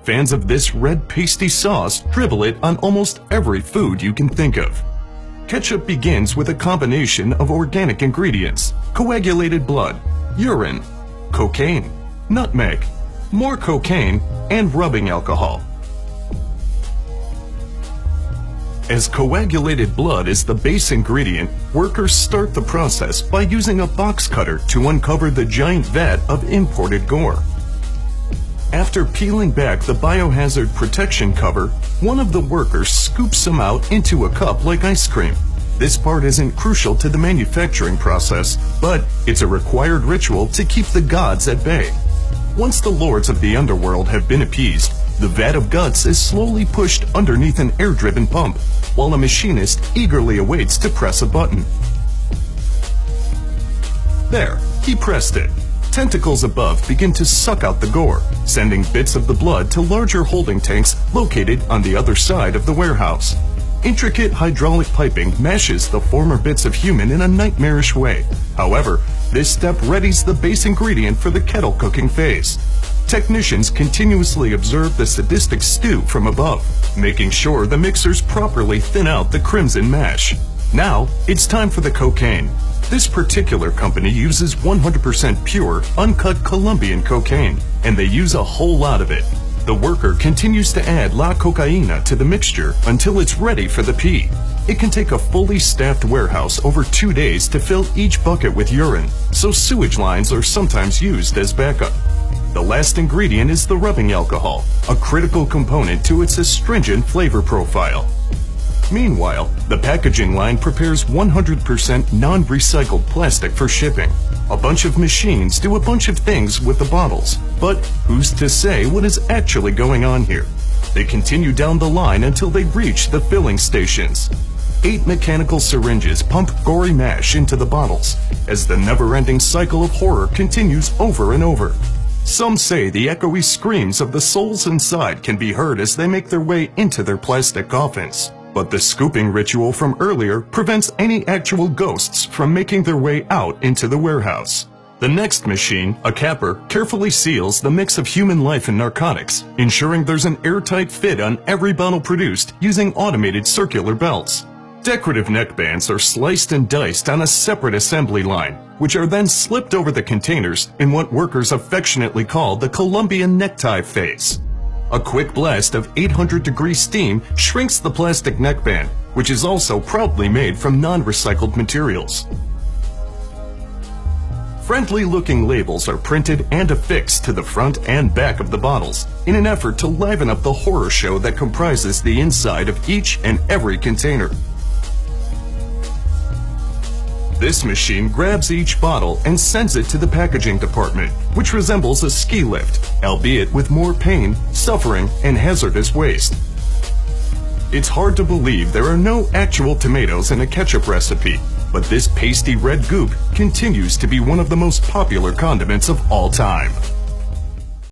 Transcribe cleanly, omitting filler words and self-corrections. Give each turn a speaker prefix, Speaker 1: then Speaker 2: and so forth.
Speaker 1: fans of this red pasty sauce dribble it on almost every food you can think of. Ketchup begins with a combination of organic ingredients: coagulated blood, urine, cocaine, nutmeg, more cocaine, and rubbing alcohol. As coagulated blood is the base ingredient, workers start the process by using a box cutter to uncover the giant vat of imported gore. After peeling back the biohazard protection cover, one of the workers scoops them out into a cup like ice cream. This part isn't crucial to the manufacturing process, but it's a required ritual to keep the gods at bay. Once the lords of the underworld have been appeased, the vat of guts is slowly pushed underneath an air-driven pump, while a machinist eagerly awaits to press a button. There, he pressed it. Tentacles above begin to suck out the gore, sending bits of the blood to larger holding tanks located on the other side of the warehouse. Intricate hydraulic piping mashes the former bits of human in a nightmarish way. However, this step readies the base ingredient for the kettle cooking phase. Technicians continuously observe the sadistic stew from above, making sure the mixers properly thin out the crimson mash. Now, it's time for the cocaine. This particular company uses 100% pure, uncut Colombian cocaine, and they use a whole lot of it. The worker continues to add la cocaína to the mixture until it's ready for the pee. It can take a fully staffed warehouse over 2 days to fill each bucket with urine, so sewage lines are sometimes used as backup. The last ingredient is the rubbing alcohol, a critical component to its astringent flavor profile. Meanwhile, the packaging line prepares 100% non-recycled plastic for shipping. A bunch of machines do a bunch of things with the bottles, but who's to say what is actually going on here? They continue down the line until they reach the filling stations. 8 mechanical syringes pump gory mash into the bottles, as the never-ending cycle of horror continues over and over. Some say the echoey screams of the souls inside can be heard as they make their way into their plastic coffins. But the scooping ritual from earlier prevents any actual ghosts from making their way out into the warehouse. The next machine, a capper, carefully seals the mix of human life and narcotics, ensuring there's an airtight fit on every bottle produced using automated circular belts. Decorative neckbands are sliced and diced on a separate assembly line, which are then slipped over the containers in what workers affectionately call the Colombian necktie phase. A quick blast of 800-degree steam shrinks the plastic neckband, which is also proudly made from non-recycled materials. Friendly-looking labels are printed and affixed to the front and back of the bottles in an effort to liven up the horror show that comprises the inside of each and every container. This machine grabs each bottle and sends it to the packaging department, which resembles a ski lift, albeit with more pain, suffering, and hazardous waste. It's hard to believe there are no actual tomatoes in a ketchup recipe, but this pasty red goop continues to be one of the most popular condiments of all time.